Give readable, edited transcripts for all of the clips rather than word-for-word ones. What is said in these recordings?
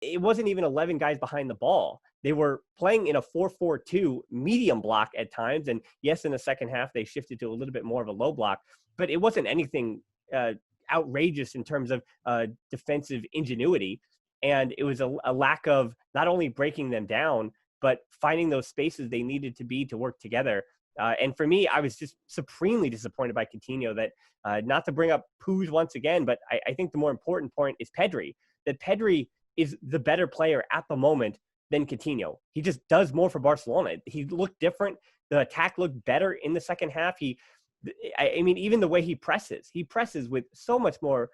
it wasn't even 11 guys behind the ball. They were playing in a 4-4-2 medium block at times. And yes, in the second half, they shifted to a little bit more of a low block, but it wasn't anything outrageous in terms of defensive ingenuity. And it was a lack of not only breaking them down, but finding those spaces they needed to be to work together. And for me, I was just supremely disappointed by Coutinho that, not to bring up Puig once again, but I think the more important point is Pedri, that Pedri is the better player at the moment than Coutinho. He just does more for Barcelona. He looked different. The attack looked better in the second half. I mean, even the way he presses with so much more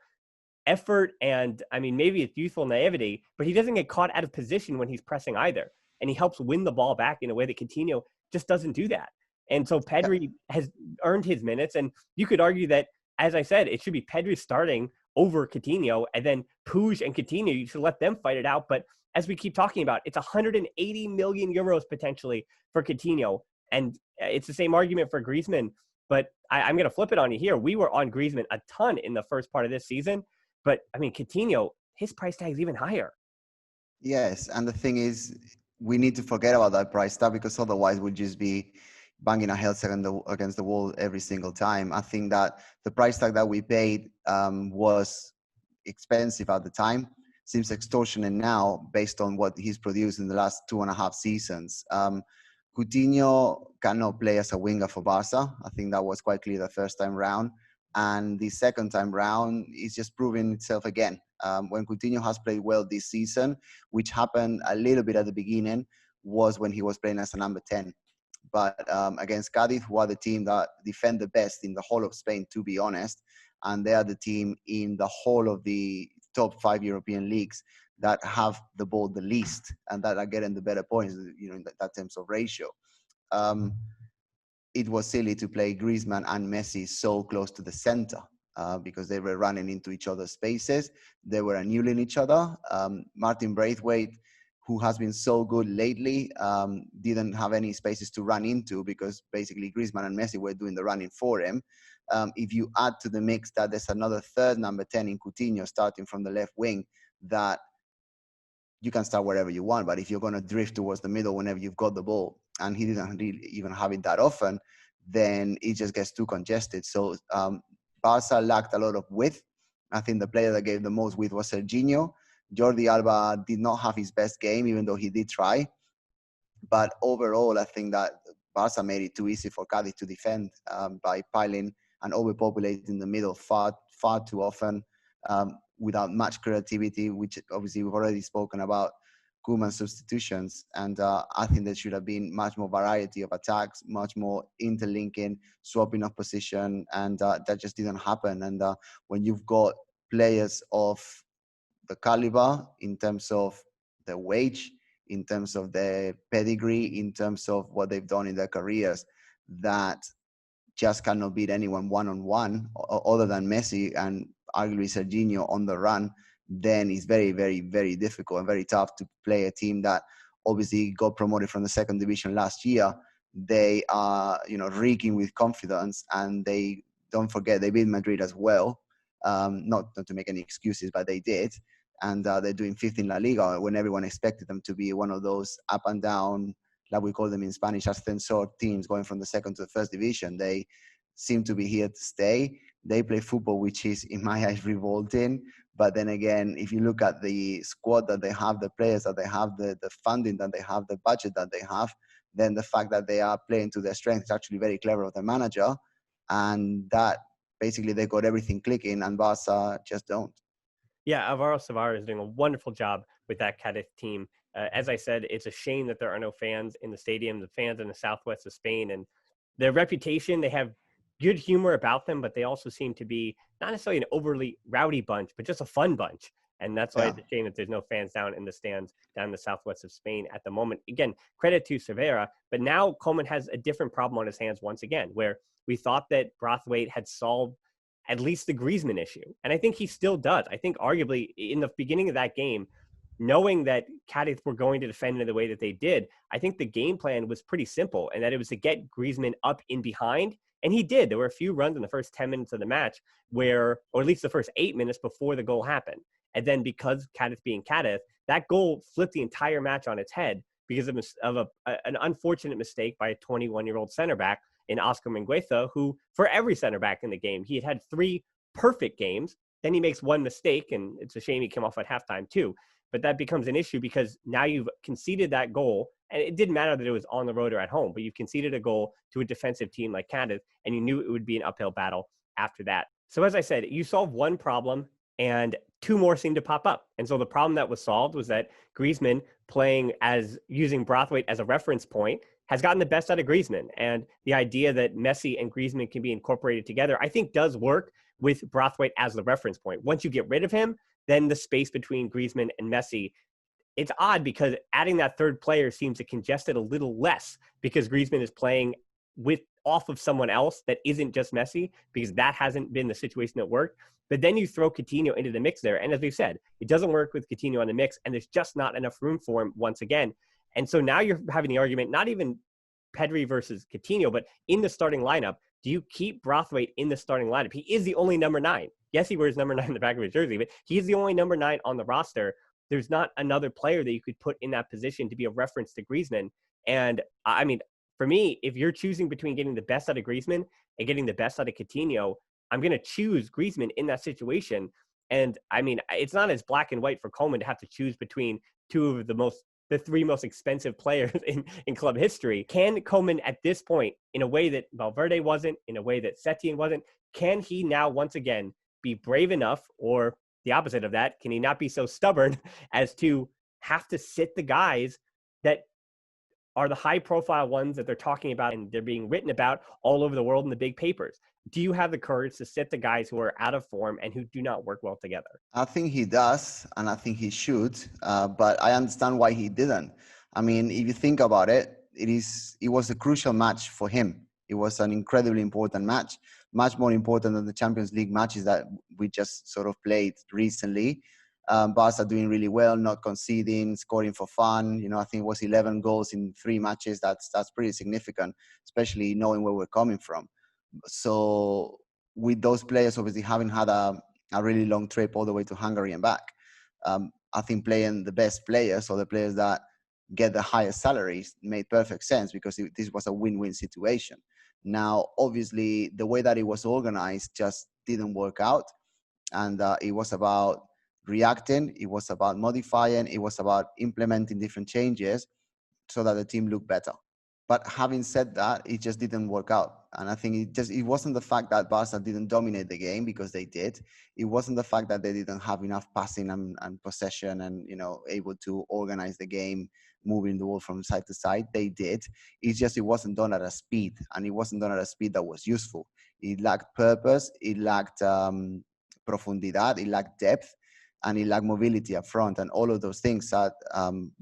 effort. And I mean, maybe it's youthful naivety, but he doesn't get caught out of position when he's pressing either. And he helps win the ball back in a way that Coutinho just doesn't do that. And so Pedri has earned his minutes. And you could argue that, as I said, it should be Pedri starting over Coutinho, and then Puig and Coutinho, you should let them fight it out. But as we keep talking about, it's 180 million euros potentially for Coutinho. And it's the same argument for Griezmann. But I'm going to flip it on you here. We were on Griezmann a ton in the first part of this season. But, I mean, Coutinho, his price tag is even higher. Yes, and the thing is, we need to forget about that price tag, because otherwise we'll just be banging our heads against the wall every single time. I think that the price tag that we paid was expensive at the time. Seems extortionate now based on what he's produced in the last 2.5 seasons. Coutinho cannot play as a winger for Barca. I think that was quite clear the first time round. And the second time round, it's just proving itself again. When Coutinho has played well this season, which happened a little bit at the beginning, was when he was playing as a number 10. But against Cadiz, who are the team that defend the best in the whole of Spain, to be honest, and they are the team in the whole of the top 5 European leagues that have the ball the least and that are getting the better points, you know, in that terms of ratio. It was silly to play Griezmann and Messi so close to the center because they were running into each other's spaces. They were annulling each other. Martin Braithwaite, who has been so good lately, didn't have any spaces to run into because basically Griezmann and Messi were doing the running for him. If you add to the mix that there's another third number 10 in Coutinho starting from the left wing, that you can start wherever you want, but if you're going to drift towards the middle whenever you've got the ball, and he didn't really even have it that often, then it just gets too congested. So Barca lacked a lot of width. I think the player that gave the most width was Serginho. Jordi Alba did not have his best game, even though he did try. But overall, I think that Barca made it too easy for Cádiz to defend by piling and overpopulating the middle far too often without much creativity, which obviously we've already spoken about Koeman's substitutions. And I think there should have been much more variety of attacks, much more interlinking, swapping of position, and that just didn't happen. And when you've got players of the caliber in terms of their wage, in terms of their pedigree, in terms of what they've done in their careers, that just cannot beat anyone one-on-one other than Messi and arguably Serginho on the run, then it's very, very, very difficult and very tough to play a team that obviously got promoted from the second division last year. They are, reeking with confidence, and they don't forget they beat Madrid as well. Not to make any excuses, but they did. And they're doing fifth in La Liga when everyone expected them to be one of those up and down, like we call them in Spanish, ascensor teams going from the second to the first division. They seem to be here to stay. They play football, which is, in my eyes, revolting. But then again, if you look at the squad that they have, the players that they have, the funding that they have, the budget that they have, then the fact that they are playing to their strength is actually very clever of the manager. And that basically they got everything clicking, and Barca just don't. Yeah, Alvaro Savara is doing a wonderful job with that Cadiz team. As I said, it's a shame that there are no fans in the stadium, the fans in the southwest of Spain. And their reputation, they have good humor about them, but they also seem to be not necessarily an overly rowdy bunch, but just a fun bunch. And that's why it's a shame that there's no fans down in the stands down in the southwest of Spain at the moment. Again, credit to Cervera, but now Koeman has a different problem on his hands once again, where we thought that Braithwaite had solved at least the Griezmann issue. And I think he still does. I think arguably in the beginning of that game, knowing that Cadiz were going to defend in the way that they did, I think the game plan was pretty simple, and that it was to get Griezmann up in behind. And he did. There were a few runs in the first 10 minutes of the match where, or at least the first 8 minutes before the goal happened. And then because Cadiz being Cadiz, that goal flipped the entire match on its head because of an unfortunate mistake by a 21-year-old center back in Oscar Mingueza, who, for every center back in the game, he had 3 perfect games. Then he makes 1 mistake, and it's a shame he came off at halftime too. But that becomes an issue because now you've conceded that goal, and it didn't matter that it was on the road or at home, but you've conceded a goal to a defensive team like Cadiz, and you knew it would be an uphill battle after that. So as I said, you solve one problem, and 2 more seemed to pop up. And so the problem that was solved was that Griezmann, playing as using Braithwaite as a reference point, has gotten the best out of Griezmann. And the idea that Messi and Griezmann can be incorporated together, I think does work with Braithwaite as the reference point. Once you get rid of him, then the space between Griezmann and Messi, it's odd because adding that third player seems to congest it a little less because Griezmann is playing off of someone else that isn't just Messi, because that hasn't been the situation that worked. But then you throw Coutinho into the mix there. And as we've said, it doesn't work with Coutinho on the mix, and there's just not enough room for him once again. And so now you're having the argument, not even Pedri versus Coutinho, but in the starting lineup, do you keep Braithwaite in the starting lineup? He is the only number 9. Yes, he wears number 9 in the back of his jersey, but he's the only number 9 on the roster. There's not another player that you could put in that position to be a reference to Griezmann. And I mean, for me, if you're choosing between getting the best out of Griezmann and getting the best out of Coutinho, I'm going to choose Griezmann in that situation. And I mean, it's not as black and white for Koeman to have to choose between 2 of the 3 most expensive players in club history. Can Koeman at this point, in a way that Valverde wasn't, in a way that Setien wasn't, can he now once again be brave enough, or the opposite of that, can he not be so stubborn as to have to sit the guys that are the high-profile ones that they're talking about and they're being written about all over the world in the big papers? Do you have the courage to sit the guys who are out of form and who do not work well together? I think he does, and I think he should, but I understand why he didn't. I mean, if you think about it, it was a crucial match for him. It was an incredibly important match, much more important than the Champions League matches that we just sort of played recently. Barca doing really well, not conceding, scoring for fun. I think it was 11 goals in 3 matches. That's pretty significant, especially knowing where we're coming from. So with those players obviously having had a really long trip all the way to Hungary and back, I think playing the best players, or the players that get the highest salaries, made perfect sense because this was a win-win situation. Now, obviously, the way that it was organized just didn't work out, and it was about reacting, it was about modifying, it was about implementing different changes so that the team looked better. But having said that, it just didn't work out. And I think it wasn't the fact that Barca didn't dominate the game, because they did. It wasn't the fact that they didn't have enough passing and possession and, able to organize the game, moving the ball from side to side. They did. It's just, it wasn't done at a speed, and it wasn't done at a speed that was useful. It lacked purpose. It lacked profundidad. It lacked depth. And it lacked mobility up front, and all of those things that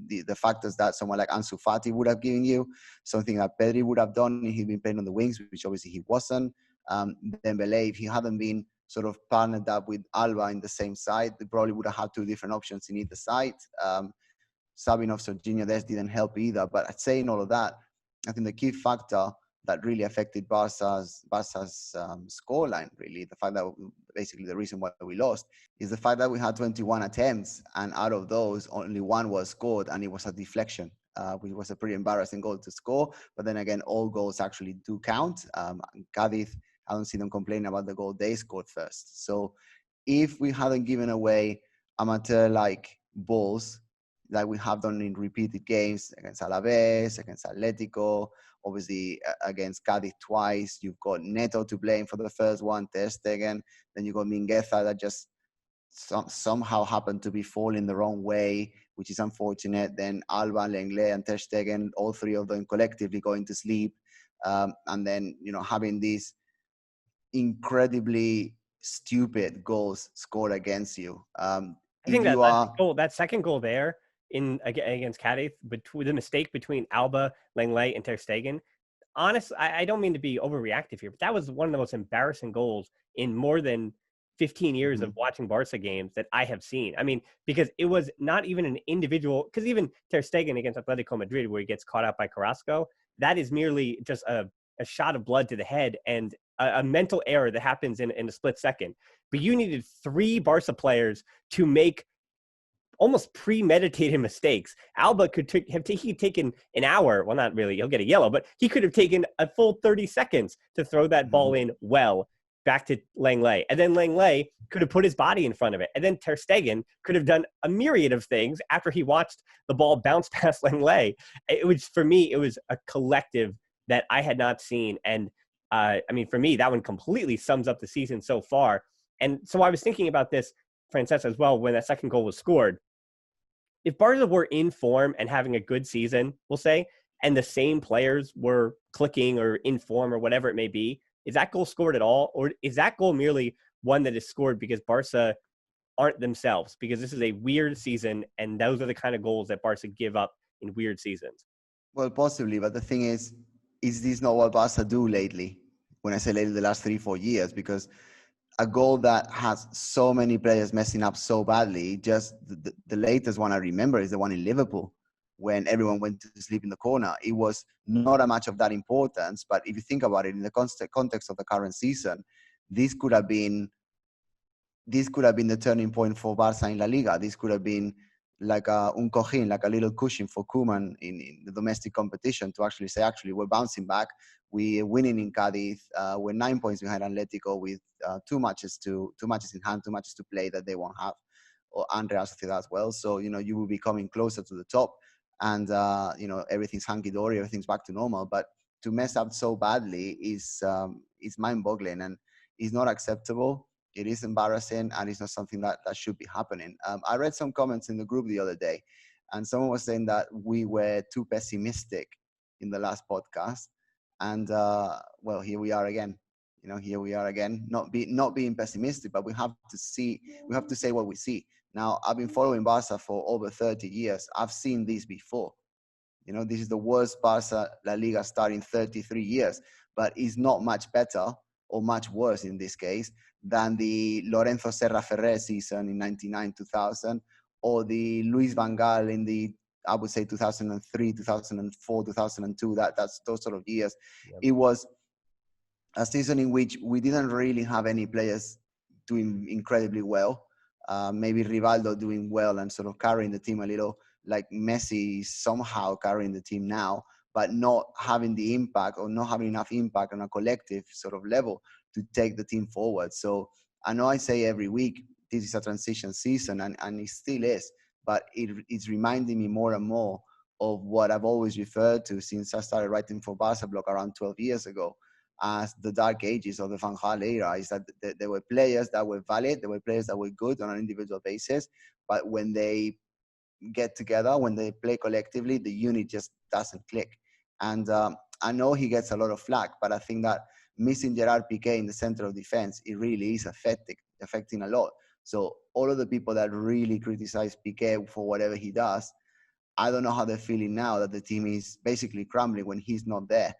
the factors that someone like Ansu Fati would have given you, something that Pedri would have done if he'd been playing on the wings, which obviously he wasn't. Dembele, if he hadn't been sort of partnered up with Alba in the same side, they probably would have had 2 different options in either side. Subbing off Serginho Dest didn't help either. But saying all of that, I think the key factor that really affected Barca's scoreline, really, the fact that basically the reason why we lost, is the fact that we had 21 attempts, and out of those, only 1 was scored, and it was a deflection, which was a pretty embarrassing goal to score. But then again, all goals actually do count. Cádiz, I don't see them complaining about the goal they scored first. So if we hadn't given away amateur-like balls like we have done in repeated games against Alaves, against Atletico, obviously against Cadiz twice, you've got Neto to blame for the first one, Ter Stegen, then you've got Mingueza that just somehow happened to be falling the wrong way, which is unfortunate. Then Alba, Lenglet, and Ter Stegen, all 3 of them collectively going to sleep. And then, having these incredibly stupid goals scored against you. I think that second goal there against Cadiz, the mistake between Alba, Lenglet, and Ter Stegen, honestly, I don't mean to be overreactive here, but that was one of the most embarrassing goals in more than 15 years of watching Barca games that I have seen. I mean, because it was not even an individual, because even Ter Stegen against Atletico Madrid, where he gets caught out by Carrasco, that is merely just a shot of blood to the head. And a mental error that happens in a split second. But you needed 3 Barca players to make almost premeditated mistakes. Alba could have taken an hour. Well, not really. He'll get a yellow, but he could have taken a full 30 seconds to throw that ball in well back to Langley. And then Langley could have put his body in front of it. And then Ter Stegen could have done a myriad of things after he watched the ball bounce past Langley. It was, for me, it was a collective that I had not seen. And I mean, for me, that one completely sums up the season so far. And so I was thinking about this, Francesc, as well, when that second goal was scored. If Barca were in form and having a good season, we'll say, and the same players were clicking or in form or whatever it may be, is that goal scored at all? Or is that goal merely one that is scored because Barca aren't themselves? Because this is a weird season, and those are the kind of goals that Barca give up in weird seasons. Well, possibly, but the thing is this not what Barca do lately? When I say lately, the last 3-4 years, because a goal that has so many players messing up so badly, just the latest one I remember is the one in Liverpool when everyone went to sleep in the corner. It was not a match of that importance, but if you think about it in the context of the current season, this could have been the turning point for Barca in La Liga. This could have been like un cojín, like a little cushion for Koeman in the domestic competition to actually say, we're bouncing back. We're winning in Cadiz. We're 9 points behind Atletico with 2 matches in hand, 2 matches to play that they won't have, and Real Sociedad as well. So, you will be coming closer to the top, and, everything's hunky-dory, everything's back to normal. But to mess up so badly is mind-boggling, and is not acceptable. It is embarrassing, and it's not something that should be happening. I read some comments in the group the other day, and someone was saying that we were too pessimistic in the last podcast. And well, here we are again. Not being pessimistic, but we have to say what we see. Now, I've been following Barca for over 30 years. I've seen this before. This is the worst Barca La Liga start in 33 years, but it's not much better or much worse in this case than the Lorenzo Serra Ferrer season in 99-2000 or the Luis Van Gaal in the, I would say, 2003, 2004, 2002, that's those sort of years. Yep. It was a season in which we didn't really have any players doing incredibly well. Maybe Rivaldo doing well and sort of carrying the team a little, like Messi somehow carrying the team now, but not having the impact or not having enough impact on a collective sort of level to take the team forward. So I know I say every week, this is a transition season, and it still is, but it's reminding me more and more of what I've always referred to since I started writing for Barca Blog around 12 years ago as the dark ages of the Van Gaal era, is that there were players that were valid, there were players that were good on an individual basis, but when they get together, when they play collectively, the unit just doesn't click. And I know he gets a lot of flack, but I think that missing Gerard Piqué in the center of defense, it really is affecting a lot. So all of the people that really criticize Piqué for whatever he does, I don't know how they're feeling now that the team is basically crumbling when he's not there.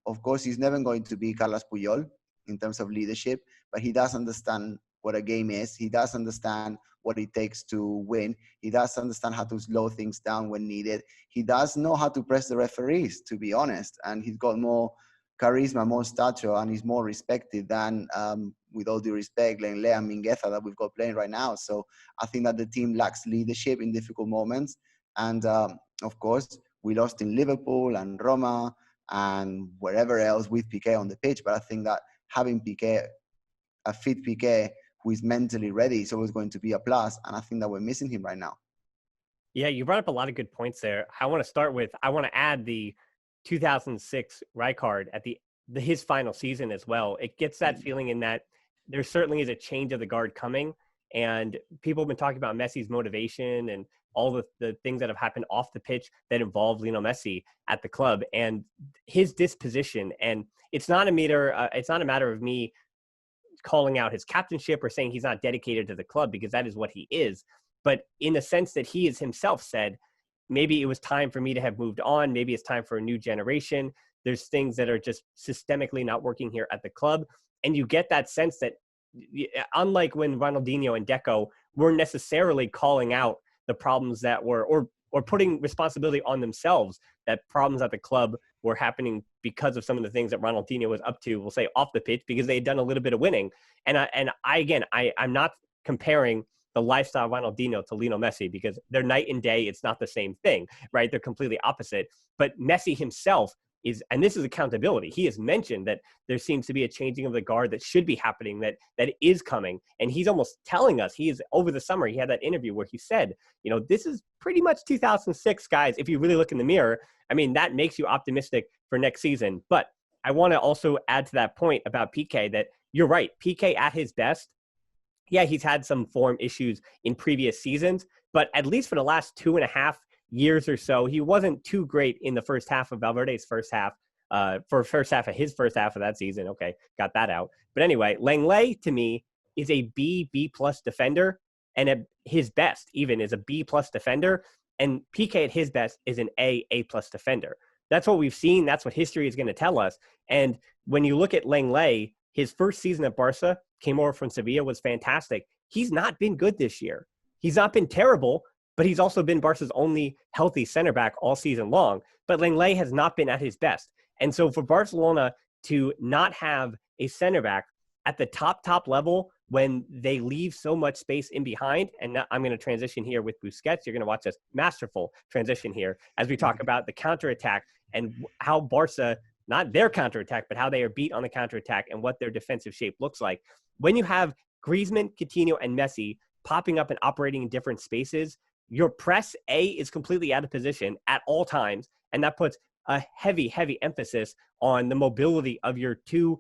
Of course, he's never going to be Carles Puyol in terms of leadership, but he does understand what a game is. He does understand what it takes to win. He does understand how to slow things down when needed. He does know how to press the referees, to be honest. And he's got more charisma, more stature, and he's more respected than, with all due respect, Lenglet and Mingueza that we've got playing right now. So I think that the team lacks leadership in difficult moments. And of course, we lost in Liverpool and Roma and wherever else with Piqué on the pitch. But I think that having Piqué, a fit Piqué, who is mentally ready, is always going to be a plus. And I think that we're missing him right now. Yeah, you brought up a lot of good points there. I want to add the 2006 Rijkaard at his final season as well. It gets that feeling in that there certainly is a change of the guard coming. And people have been talking about Messi's motivation and all the things that have happened off the pitch that involve Lionel Messi at the club and his disposition. And it's not a matter of me calling out his captainship or saying he's not dedicated to the club, because that is what he is. But in the sense that he has himself said, maybe it was time for me to have moved on. Maybe it's time for a new generation. There's things that are just systemically not working here at the club. And you get that sense that, unlike when Ronaldinho and Deco weren't necessarily calling out the problems that were, or putting responsibility on themselves, that problems at the club were happening because of some of the things that Ronaldinho was up to, we'll say off the pitch, because they had done a little bit of winning. I'm not comparing the lifestyle of Ronaldinho to Lionel Messi, because they're night and day. It's not the same thing, right? They're completely opposite. But Messi himself is, and this is accountability, he has mentioned that there seems to be a changing of the guard that should be happening, that is coming. And he's almost telling us, over the summer, he had that interview where he said, this is pretty much 2006, guys. If you really look in the mirror, I mean, that makes you optimistic for next season. But I want to also add to that point about PK, that you're right. PK at his best, yeah, he's had some form issues in previous seasons, but at least for the last 2.5 years or so, he wasn't too great in the first half of Valverde's first half, his first half of that season. Okay, got that out. But anyway, Lenglet to me is a B+ defender, and his best even is a B+ defender, and PK at his best is an A+ defender. That's what we've seen. That's what history is going to tell us. And when you look at Lenglet, his first season at Barca, came over from Sevilla, was fantastic. He's not been good this year. He's not been terrible, but he's also been Barca's only healthy center back all season long. But Lenglet has not been at his best. And so for Barcelona to not have a center back at the top level when they leave so much space in behind, and now I'm going to transition here with Busquets. You're going to watch this masterful transition here as we talk about the counterattack and how Barca, not their counterattack, but how they are beat on the counterattack and what their defensive shape looks like. When you have Griezmann, Coutinho, and Messi popping up and operating in different spaces, your press A is completely out of position at all times, and that puts a heavy emphasis on the mobility of your two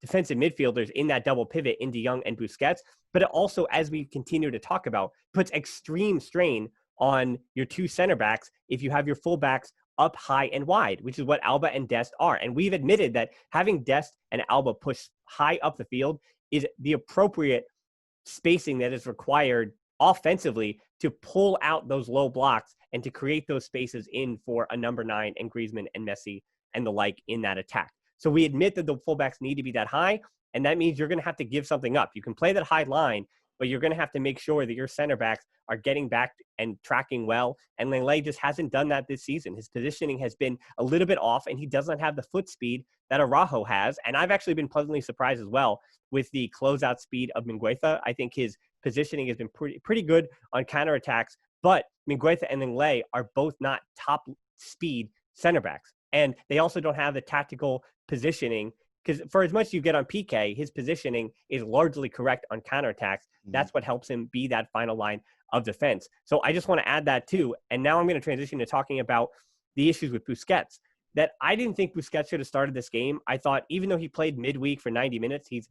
defensive midfielders in that double pivot in De Jong and Busquets. But it also, as we continue to talk about, puts extreme strain on your two center backs if you have your fullbacks up high and wide, which is what Alba and Dest are. And we've admitted that having Dest and Alba push high up the field is the appropriate spacing that is required offensively to pull out those low blocks and to create those spaces in for a number 9 and Griezmann and Messi and the like in that attack. So we admit that the fullbacks need to be that high, and that means you're going to have to give something up. You can play that high line, but you're going to have to make sure that your center backs are getting back and tracking well. And Lenglet just hasn't done that this season. His positioning has been a little bit off, and he doesn't have the foot speed that Araujo has. And I've actually been pleasantly surprised as well with the closeout speed of Mingueza. I think his positioning has been pretty good on counterattacks, but Mingueza and Lenglet are both not top speed center backs. And they also don't have the tactical positioning, because for as much as you get on PK, his positioning is largely correct on counterattacks. That's what helps him be that final line of defense. So I just want to add that too. And now I'm going to transition to talking about the issues with Busquets, that I didn't think Busquets should have started this game. I thought even though he played midweek for 90 minutes, he's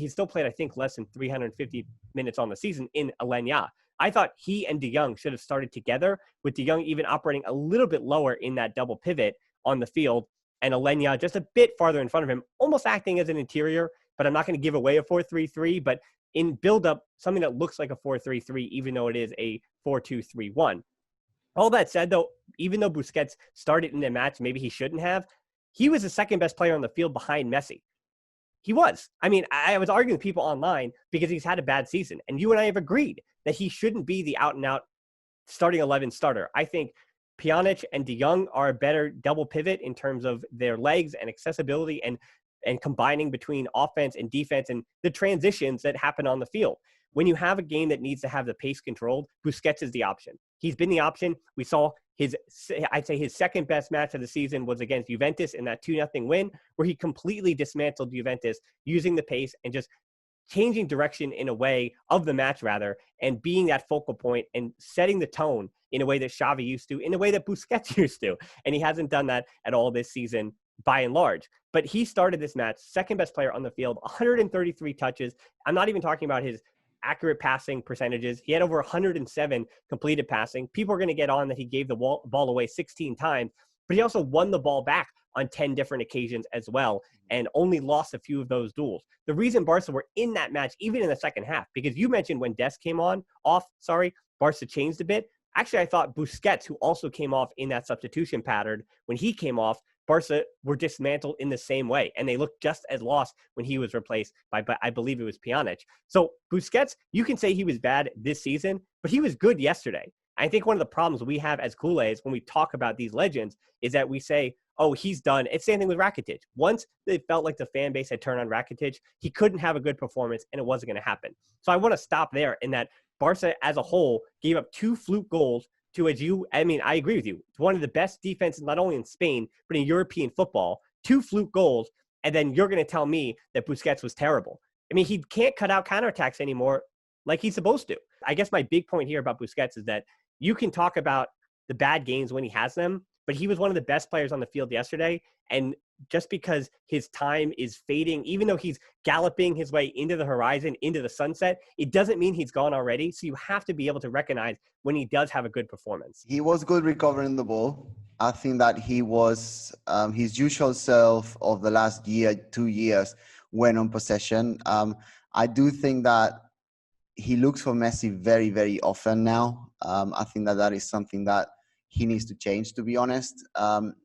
still played, I think, less than 350 minutes on the season in Alenya. I thought he and De Jong should have started together, with De Jong even operating a little bit lower in that double pivot on the field, and Alenya just a bit farther in front of him, almost acting as an interior. But I'm not going to give away a 4-3-3, but in build-up, something that looks like a 4-3-3, even though it is a 4-2-3-1. All that said, though, even though Busquets started in the match, maybe he shouldn't have, he was the second best player on the field behind Messi. He was. I mean, I was arguing with people online because he's had a bad season, and you and I have agreed that he shouldn't be the out-and-out starting 11 starter. I think Pjanic and De Jong are a better double pivot in terms of their legs and accessibility and combining between offense and defense and the transitions that happen on the field. When you have a game that needs to have the pace controlled, Busquets is the option. He's been the option. We saw I'd say his second best match of the season was against Juventus in that 2-0 win, where he completely dismantled Juventus using the pace and just changing direction in a way of the match rather, and being that focal point and setting the tone in a way that Xavi used to, in a way that Busquets used to. And he hasn't done that at all this season by and large. But he started this match, second best player on the field, 133 touches. I'm not even talking about his accurate passing percentages. He had over 107 completed passing. People are going to get on that he gave the ball away 16 times, but he also won the ball back on 10 different occasions as well, and only lost a few of those duels. The reason Barca were in that match, even in the second half, because you mentioned when Dest came off, Barca changed a bit. Actually, I thought Busquets, who also came off in that substitution pattern, when he came off, Barca were dismantled in the same way, and they looked just as lost when he was replaced by I believe it was Pjanic. So Busquets, you can say he was bad this season, but he was good yesterday. I think one of the problems we have as culés when we talk about these legends is that we say, oh, he's done. It's the same thing with Rakitic. Once it felt like the fan base had turned on Rakitic, he couldn't have a good performance, and it wasn't going to happen. So I want to stop there in that Barca as a whole gave up 2 fluke goals to, I agree with you. It's one of the best defenses, not only in Spain, but in European football. 2 fluke goals, and then you're going to tell me that Busquets was terrible. I mean, he can't cut out counterattacks anymore like he's supposed to. I guess my big point here about Busquets is that you can talk about the bad games when he has them, but he was one of the best players on the field yesterday. And just because his time is fading, even though he's galloping his way into the horizon, into the sunset, it doesn't mean he's gone already. So you have to be able to recognize when he does have a good performance. He was good recovering the ball. I think that he was his usual self of the last year, 2 years when on possession. I do think that he looks for Messi very, very often now. I think that is something that he needs to change, to be honest.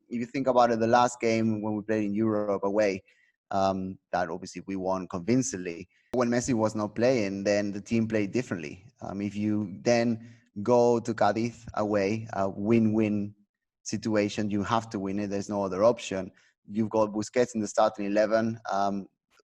If you think about it, the last game when we played in Europe away, that obviously we won convincingly. When Messi was not playing, then the team played differently. If you then go to Cadiz away, a win-win situation, you have to win it. There's no other option. You've got Busquets in the starting 11,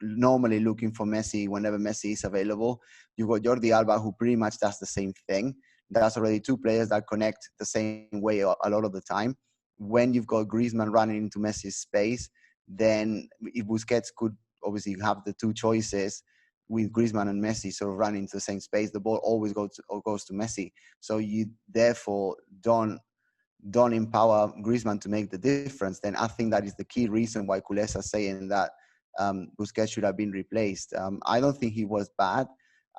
normally looking for Messi whenever Messi is available. You've got Jordi Alba, who pretty much does the same thing. That's already 2 players that connect the same way a lot of the time. When you've got Griezmann running into Messi's space, then if Busquets could obviously have the 2 choices with Griezmann and Messi sort of running into the same space, the ball always goes to Messi. So you therefore don't empower Griezmann to make the difference. Then I think that is the key reason why culés are saying that Busquets should have been replaced. I don't think he was bad.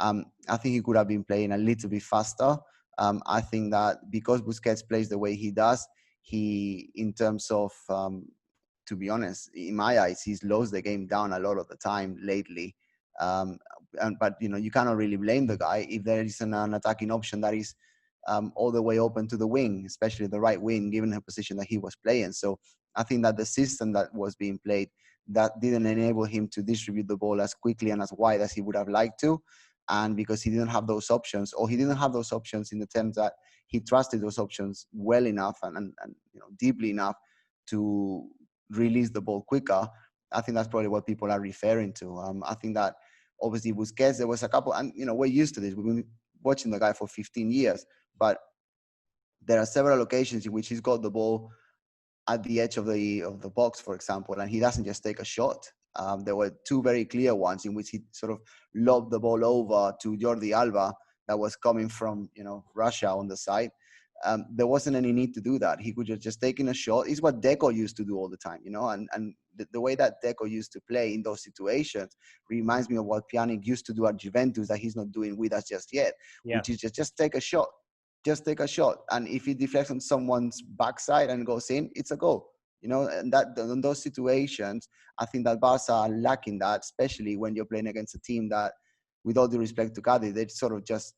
I think he could have been playing a little bit faster. I think that because Busquets plays the way he does, he, in terms of, to be honest, in my eyes, he's lost the game down a lot of the time lately. But, you cannot really blame the guy if there isn't an attacking option that is all the way open to the wing, especially the right wing, given the position that he was playing. So I think that the system that was being played, that didn't enable him to distribute the ball as quickly and as wide as he would have liked to. And because he didn't have those options, or he didn't have those options in the terms that he trusted those options well enough and deeply enough to release the ball quicker. I think that's probably what people are referring to. I think that obviously Busquets, there was a couple, and we're used to this. We've been watching the guy for 15 years, but there are several occasions in which he's got the ball at the edge of the box, for example, and he doesn't just take a shot. There were 2 very clear ones in which he sort of lobbed the ball over to Jordi Alba that was coming from Russia on the side. There wasn't any need to do that. He could just take in a shot. It's what Deco used to do all the time, and the way that Deco used to play in those situations reminds me of what Pjanic used to do at Juventus that he's not doing with us just yet, which is just take a shot. Just take a shot. And if it deflects on someone's backside and goes in, it's a goal. And that in those situations, I think that Barca are lacking that, especially when you're playing against a team that, with all due respect to Cádiz, they sort of just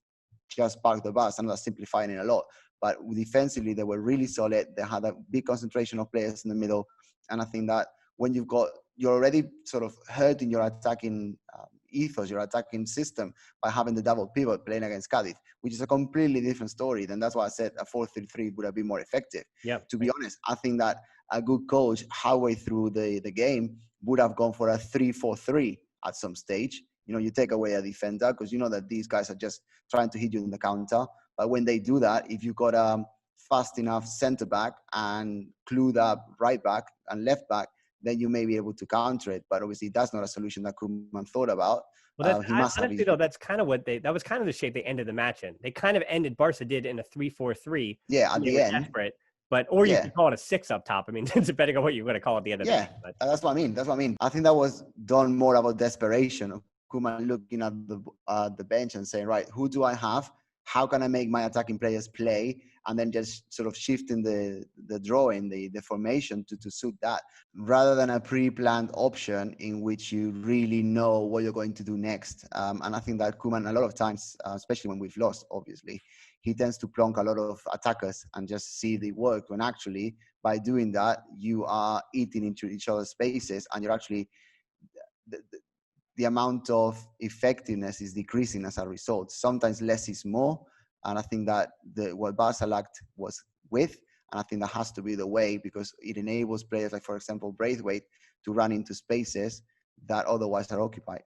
park the bus. I'm not simplifying it a lot, but defensively they were really solid. They had a big concentration of players in the middle, and I think that when you're already sort of hurting your attacking ethos, your attacking system by having the double pivot playing against Cádiz, which is a completely different story. Then that's why I said a 4-3-3 would have been more effective. To be honest, I think that a good coach halfway through the game would have gone for a 3-4-3 at some stage. You take away a defender because that these guys are just trying to hit you in the counter. But when they do that, if you've got a fast enough centre back and clued up right back and left back, then you may be able to counter it. But obviously, that's not a solution that Koeman thought about. Well, honestly, though, that's kind of that was kind of the shape they ended the match in. They kind of ended, Barca did, in a 3-4-3. Yeah, at the end. Desperate. Or you could call it a 6 up top. I mean, depending on what you're going to call it at the end of the game. Yeah, that's what I mean. I think that was done more about desperation. Koeman looking at the bench and saying, right, who do I have how can I make my attacking players play, and then just sort of shifting the drawing, the formation to suit that, rather than a pre-planned option in which you really know what you're going to do next. And I think that Koeman, a lot of times, especially when we've lost, obviously, he tends to plonk a lot of attackers and just see the work, when actually by doing that, you are eating into each other's spaces, and you're actually, the amount of effectiveness is decreasing as a result. Sometimes less is more. And I think that what Barca lacked was width. And I think that has to be the way, because it enables players like, for example, Braithwaite to run into spaces that otherwise are occupied.